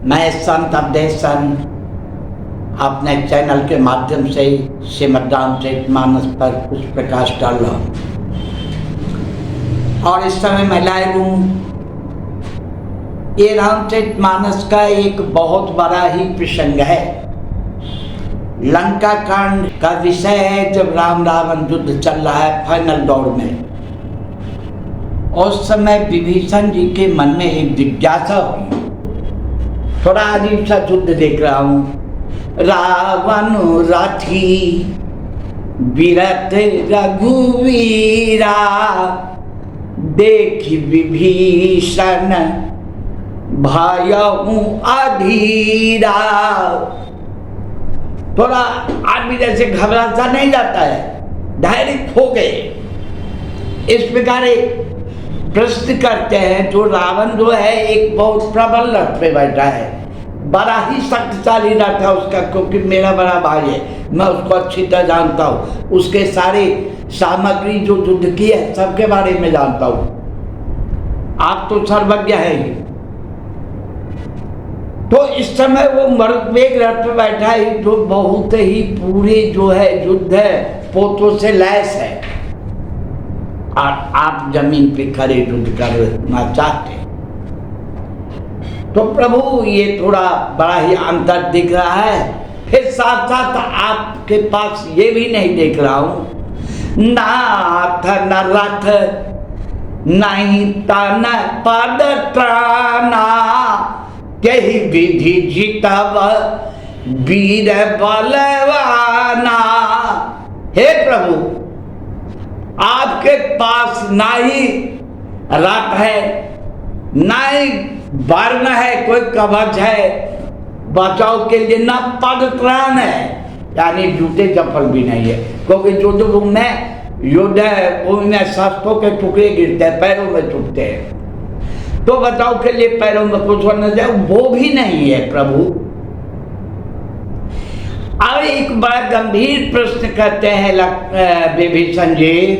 मैं संत अवधेशन अपने चैनल के माध्यम से श्रीमद् रामचरितमानस पर कुछ प्रकाश डाल रहा हूँ। और इस समय मैं लाइव हूँ। ये रामचरितमानस का एक बहुत बड़ा ही प्रसंग है। लंका कांड का विषय है जब राम रावण युद्ध चल रहा है फाइनल दौर में। उस समय विभीषण जी के मन में एक जिज्ञासा हुई। थोड़ा अजीब सा युद्ध देख रहा हूँ। रावण राठी विरत रघुवीरा, देखि विभीषण भयउ अधीरा। थोड़ा आदमी जैसे घबरा सा नहीं जाता है, धैर्य खो गए। इस प्रकार एक प्रश्न करते हैं। जो रावण जो है एक बहुत प्रबल रथ पे बैठा है, बड़ा ही शक्तिशाली रथ है उसका, क्योंकि मेरा बड़ा भाई है, मैं उसको अच्छी तरह जानता हूँ। उसके सारे सामग्री जो युद्ध की है सबके बारे में जानता हूँ। आप तो सर्वज्ञ है ही। तो इस समय वो मर्दवेग रथ पे बैठा है जो बहुत ही पूरे जो है युद्ध है पोतों से लैस है, और आप जमीन पे खड़े युद्ध करना चाहते हैं। तो प्रभु ये थोड़ा बड़ा ही अंतर दिख रहा है। फिर साथ साथ आपके पास ये भी नहीं देख रहा हूं, नाथ न रथ नहीं तन पद त्राना, यही विधि जीतब वीर बलवाना। हे प्रभु, आपके पास ना ही रथ है, ना ही वर्ण है, कोई कवच है बचाव के लिए, ना पद त्राण है, यानी जूते चप्पल भी नहीं है। क्योंकि युद्ध भूमि में शस्त्रों के टुकड़े गिरते हैं, पैरों में छूटते हैं, तो बचाव के लिए पैरों में कुछ होना जाए वो भी नहीं है प्रभु। अब एक बड़ा गंभीर प्रश्न करते हैं विभीषण जी,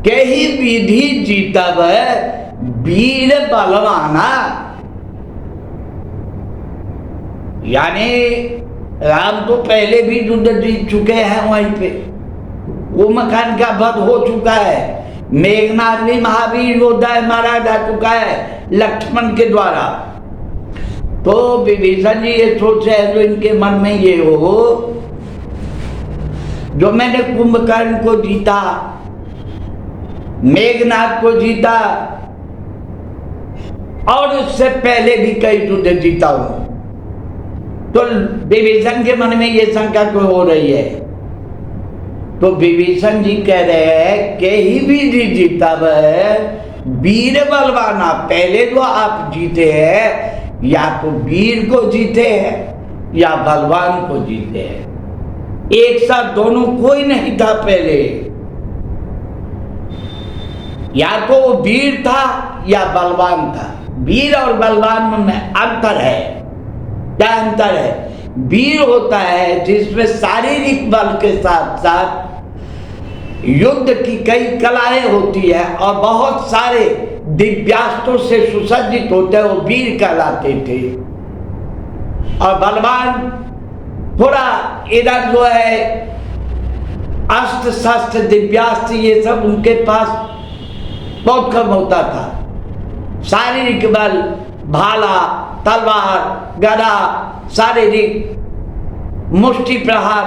कही विधि जीतब वीर बलवाना। यानी राम तो पहले भी युद्ध जीत चुके हैं, वहीं पे वो मकान का वध हो चुका है। मेघनाथ भी महावीर योद्धा मारा जा चुका है लक्ष्मण के द्वारा। तो विभीषण जी ये सोच रहे हैं जो इनके मन में ये हो, जो मैंने कुंभकर्ण को जीता, मेघनाथ को जीता, और उससे पहले भी कई युद्ध जीता हूं, तो विभीषण के मन में ये शंका क्यों हो रही है? तो विभीषण जी कह रहे हैं कि ही भी जीता वीर बलवाना। पहले जो आप जीते हैं या तो वीर को जीते हैं या बलवान को जीते हैं, एक साथ दोनों कोई नहीं था पहले। या तो वो वीर था या बलवान था। वीर और बलवान में अंतर है। क्या अंतर है? वीर होता है जिसमें शारीरिक बल के साथ साथ युद्ध की कई कलाएं होती है और बहुत सारे दिव्यास्त्रों से सुसज्जित होते हैं, वो वीर कहलाते थे। और बलवान थोड़ा इधर जो है अस्त्र शस्त्र दिव्यास्त्र ये सब उनके पास बहुत कम होता था। शारीरिक बल, भाला, तलवार, गदा, शारीरिक मुष्टि प्रहार,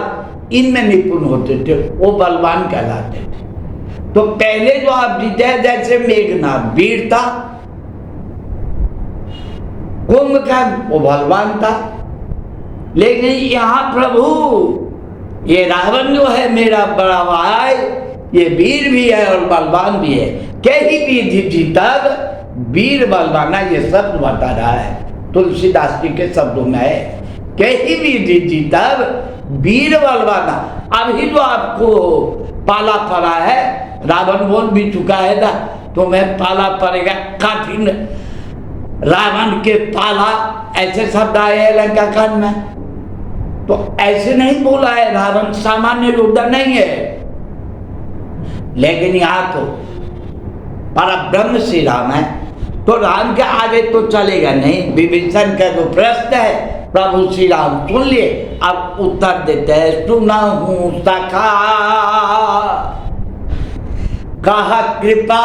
इनमें निपुण होते थे, वो बलवान कहलाते थे। तो पहले जो आप जीते हैं, जैसे मेघनाथ वीर था, कुंभकर्ण वो बलवान था। लेकिन यहाँ प्रभु ये रावण जो है मेरा बड़ा भाई, ये वीर भी है और बलवान भी है। कही विधि जीतब वीर बलवाना, ये शब्द बता रहा है तुलसीदास जी के शब्दों में है। कही विधि जीतब वीर बलवाना। अभी जो आपको पाला पड़ा है, रावण बोल भी चुका है ना, तो मैं पाला पड़ेगा कठिन रावण के पाला, ऐसे शब्द आए हैं लंका कांड में। तो ऐसे नहीं बोला है, रावण सामान्य योद्धा नहीं है। लेकिन यहाँ तो परब्रह्म श्री राम है, तो राम के आगे तो चलेगा नहीं। विभीषण का जो प्रश्न है प्रभु श्री राम सुन लिए, अब उत्तर देते हैं, सुना हूं सखा कहा कृपा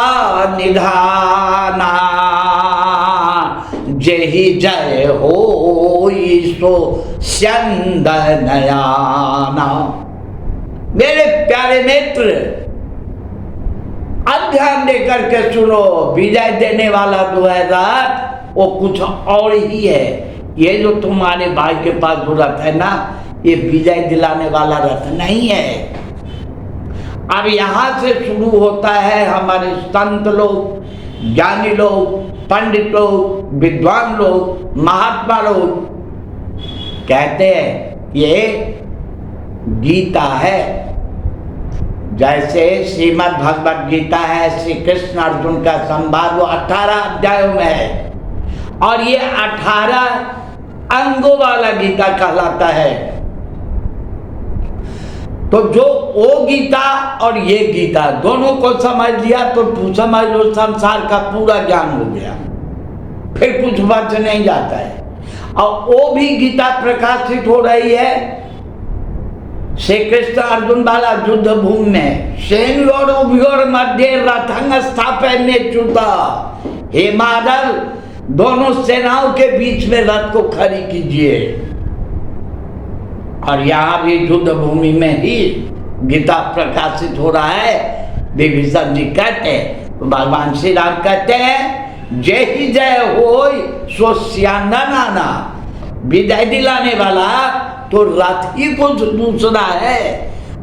निधाना, जेहि जय हो सो स्यंद नयाना। मेरे प्यारे मित्र, अब ध्यान देकर के सुनो, विजय देने वाला जो है रथ वो कुछ और ही है। ये जो तुम्हारे भाई के पास जो रथ है ना, ये विजय दिलाने वाला रथ नहीं है। अब यहां से शुरू होता है हमारे संत लोग, ज्ञानी लोग, पंडित लोग, विद्वान लोग, महात्मा लोग कहते हैं ये गीता है। जैसे श्रीमद् भगवद गीता है, श्री कृष्ण अर्जुन का संवाद, वो 18 अध्यायों में है और ये 18 अंगों वाला गीता कहलाता है। तो जो वो गीता और ये गीता दोनों को समझ लिया तो समझ लो संसार का पूरा ज्ञान हो गया, फिर कुछ बच नहीं जाता है। और वो भी गीता प्रकाशित हो रही है श्री कृष्ण अर्जुन वाला युद्ध भूमि में। सेनयोर मध्य रथंग स्थापयन्नेच्युता, हे माधव दोनों सेनाओं के बीच में रथ को खड़ी कीजिए। और यहाँ भी युद्ध भूमि में ही गीता प्रकाशित हो रहा है। विभीषण जी कहते हैं, तो भगवान श्री राम कहते हैं, जय ही जय हो सो स्यंदनाना, विजय दिलाने वाला तो रथ ही कुछ दूसरा है।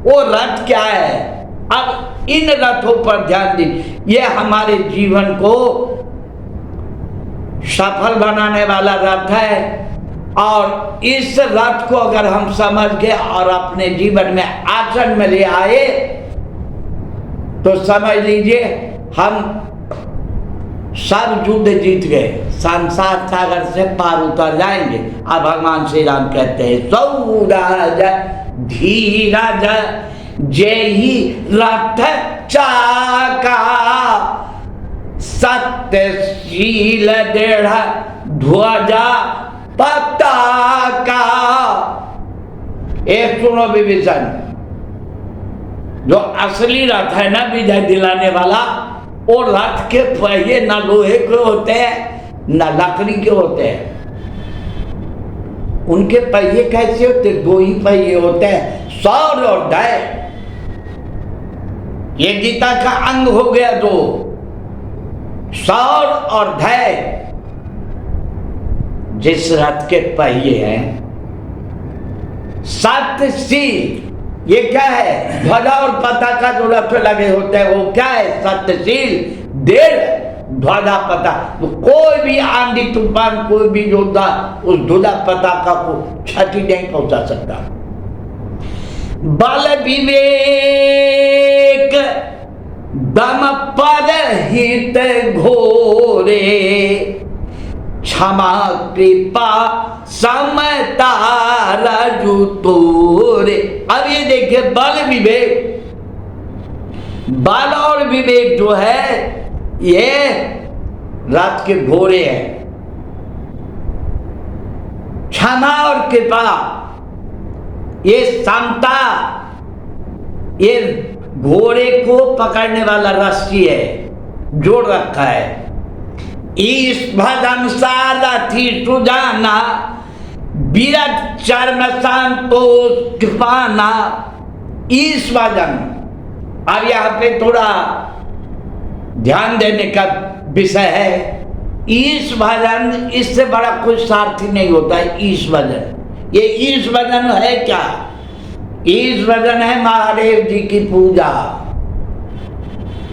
वो रथ क्या है? अब इन रथों पर ध्यान दीजिए, ये हमारे जीवन को सफल बनाने वाला रथ है। और इस रथ को अगर हम समझ गए और अपने जीवन में आचरण में ले आए तो समझ लीजिए हम सब युद्ध जीत गए, संसार सागर से पार उतर जाएंगे। अब भगवान श्री राम कहते हैं, सौराज धीरज जेहि रथ चाका, सत्यशील दृढ़ ध्वजा पताका। एक सुनो विभीषण, जो असली रथ है ना विजय दिलाने वाला, वो रथ के पहिए न लोहे के होते हैं न लकड़ी के होते हैं। उनके पहिए कैसे होते? दो ही पहिए होते हैं, सौर और दय। ये गीता का अंग हो गया दो, सौर और दय। जिस रथ के पहिए हैं सत्यशील, ये क्या है? ध्वजा और पताका जो रथ लगे होते हैं वो क्या है? सत्यशील दृढ़ ध्वजा पता। तो कोई भी आंधी तूफान, कोई भी योद्धा उस ध्वजा पताका को क्षति नहीं पहुंचा सकता। बल विवेक दम पर हित घोरे, क्षमा कृपा समता रजु तोरे। अब ये देखिए बल विवेक, बल और विवेक जो है ये रथ के घोड़े हैं। क्षमा और कृपा ये समता, ये घोड़े को पकड़ने वाला रस्सी है, जोड़ रखा है। ईश भजन सारथी सुजाना, विरत चरण संतोष पाना। ईश भजन, अब यहाँ पे थोड़ा ध्यान देने का विषय है। ईश भजन, इससे बड़ा कोई सारथी नहीं होता है ईश भजन। ये ईश भजन है क्या? ईश भजन है महादेव जी की पूजा।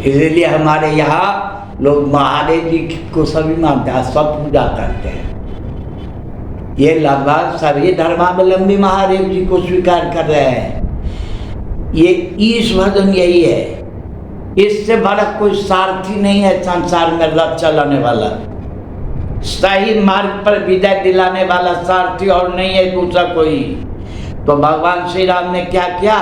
इसलिए हमारे यहाँ लोग महादेव जी को सभी मानते हैं, सब पूजा करते हैं। ये लगभग सभी धर्मावलंबी महादेव जी को स्वीकार कर रहे हैं। ये ईश भजन यही है। इससे बड़ा कोई सारथी नहीं है संसार में रथ चलाने वाला। सही मार्ग पर विजय दिलाने वाला सारथी और नहीं है दूसरा कोई। तो भगवान श्री राम ने क्या किया?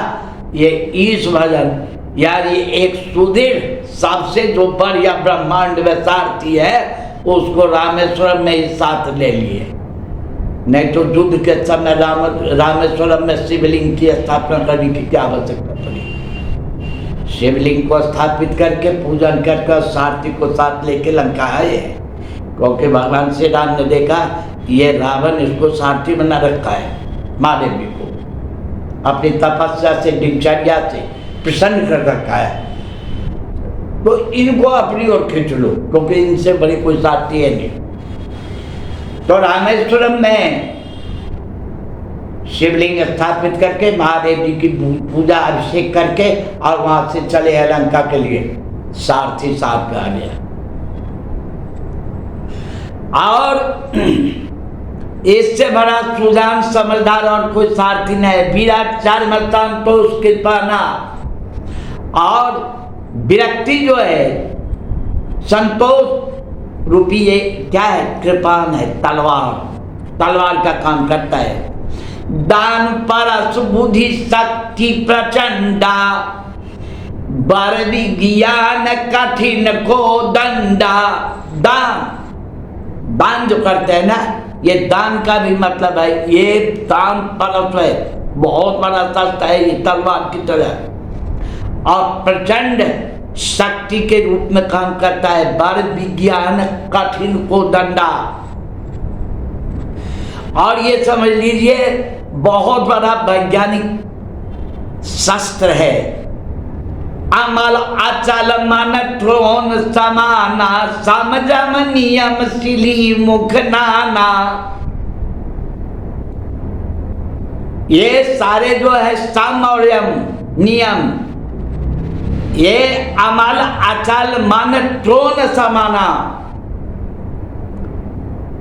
ये ईश भजन, यार ये एक सुदृढ़ सबसे जो बढ़िया ब्रह्मांड में सारथी है उसको रामेश्वरम में ही साथ ले लिए, नहीं तो युद्ध के समय रामेश्वरम में शिवलिंग की स्थापना करने की क्या आवश्यकता पड़ी। शिवलिंग को स्थापित करके पूजन करके सारथी को साथ लेके लंका आए, क्योंकि भगवान श्री राम ने देखा ये रावण इसको सारथी बना रखा है, महादेव जी को अपनी तपस्या से दिनचर्या से प्रसन्न कर रखा है, तो इनको अपनी ओर खींच लो, क्योंकि इनसे बड़ी कोई साथी है नहीं। तो रामेश्वरम में शिवलिंग स्थापित करके महादेव जी की पूजा अभिषेक करके और वहां से चले लंका के लिए, सारथी साथ में आ गया। और इससे बड़ा सुजान समझदार और कोई सारथी नहीं है। विराट चार मस्तान तो उसके पाना, और विरक्ति जो है संतोष रूपी ये क्या है, कृपान है, तलवार का काम करता है। दान परस बुद्धि शक्ति प्रचंडा, बर विज्ञान कठिन को दंडा। दान जो करते हैं ना, ये दान का भी मतलब है, ये दान परस है, बहुत बड़ा शस्त्र है ये तलवार की तरह, और प्रचंड शक्ति के रूप में काम करता है। बर विज्ञान कठिन को दंडा, और ये समझ लीजिए बहुत बड़ा वैज्ञानिक शस्त्र है। अमल अचल मन त्रोण समाना, समझम नियम सिली मुख नाना। ये सारे जो है सम और यम नियम, ये अमल अचल मन त्रोण समाना,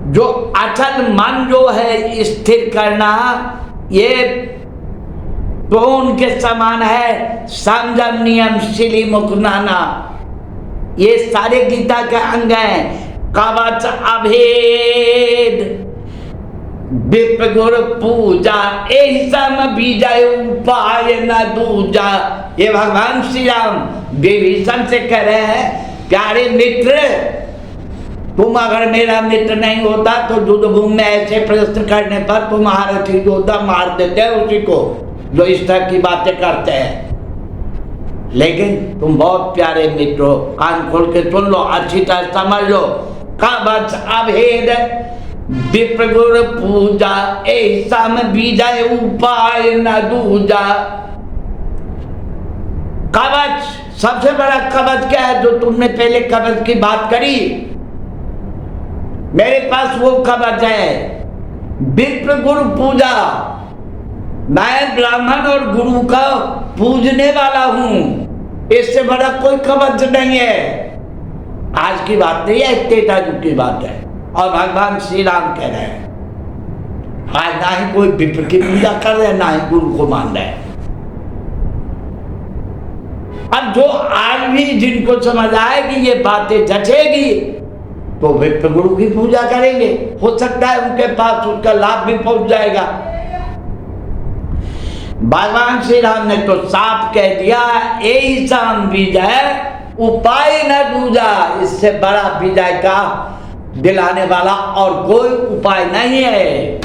जो अचल मन जो है स्थिर करना, ये त्रोण के समान है। संयम नियम शिली मुखनाना, ये सारे गीता के अंग हैं। कवच अभेद विप्र गुरु पूजा, एहि सम विजय उपाय न दूजा। ये भगवान श्री राम विभीषण से कह रहे हैं, प्यारे मित्र, तुम अगर मेरा मित्र नहीं होता तो युद्ध भूमि में ऐसे प्रश्न करने पर तुम्हारा योद्धा मार देते हैं उसी को जो इस तरह की बातें करते हैं। लेकिन तुम बहुत प्यारे मित्र हो, कान खोल के सुन लो, अच्छी तरह समझ लो। कवच अभेद विप्र गुरु पूजा, एहि सम विजय उपाय न दूजा। कवच, सबसे बड़ा कवच क्या है, जो तुमने पहले कवच की बात करी, मेरे पास वो कवच है, विप्र गुरु पूजा। मैं ब्राह्मण और गुरु का पूजने वाला हूं, इससे बड़ा कोई कवच नहीं है। आज की बात नहीं है, त्रेता युग की बात है, और भगवान श्री राम कह रहे हैं, आज ना ही कोई विप्र की पूजा कर रहे हैं, ना ही गुरु को मान रहे हैं। अब जो आज भी जिनको समझ आएगी ये बातें जचेगी, तो विप्र गुरु की पूजा करेंगे, हो सकता है उनके पास उसका लाभ भी पहुंच जाएगा। भगवान श्री राम ने तो साफ कह दिया, एहि सम विजय उपाय न दूजा। इससे बड़ा विजय का दिलाने वाला और कोई उपाय नहीं है।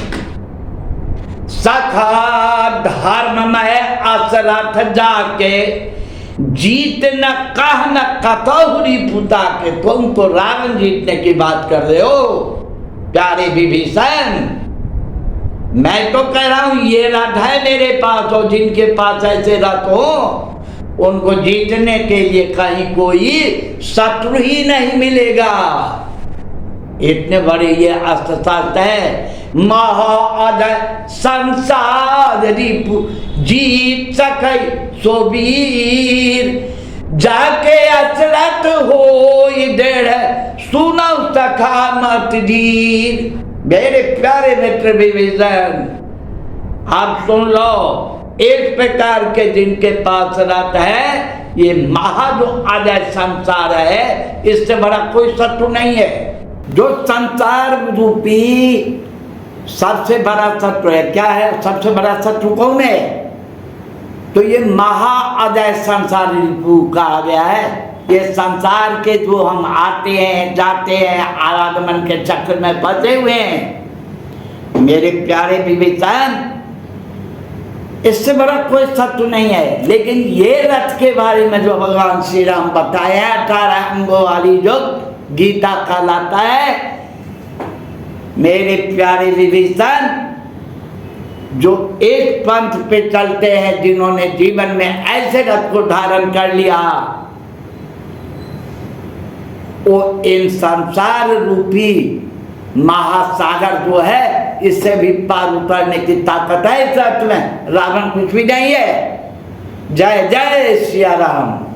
सखा धर्म में असरथ जाके, जीत न कह न कतौरी पुता के। तुम तो रावण जीतने की बात कर रहे हो प्यारे विभीषण, मैं तो कह रहा हूं ये रथ है मेरे पास, और जिनके पास ऐसे रथ हो उनको जीतने के लिए कहीं कोई शत्रु ही नहीं मिलेगा। इतने बड़े ये अस्त्र शस्त्र है। महाअजय संसार रिपु जीत सकै सो वीर, जाके अचरत हो डेढ़ सुनो सखा मत धीर। मेरे प्यारे मित्र विभीषण, आप सुन लो, एक प्रकार के जिनके पास रथ है, ये महा जो अजय संसार है, इससे बड़ा कोई शत्रु नहीं है। जो संसार रूपी सबसे बड़ा शत्रु है, क्या है सबसे बड़ा शत्रु कौन है? तो ये महा अजय संसार रूपी कहा गया है, ये संसार के जो हम आते हैं जाते हैं आरागमन के चक्र में फंसे हुए हैं, मेरे प्यारे विवेचन, इससे बड़ा कोई सत्य नहीं है। लेकिन ये रथ के बारे में जो भगवान श्री राम बताया 18 अंगों वाली जो गीता कहलाता है, मेरे प्यारे विवेचन, जो एक पंथ पे चलते हैं, जिन्होंने जीवन में ऐसे रथ को धारण कर लिया, वो इन संसार रूपी महासागर जो है इससे भी पार उतरने की ताकत है इस रथ में। रावण कुछ भी नहीं है। जय जय सिया राम।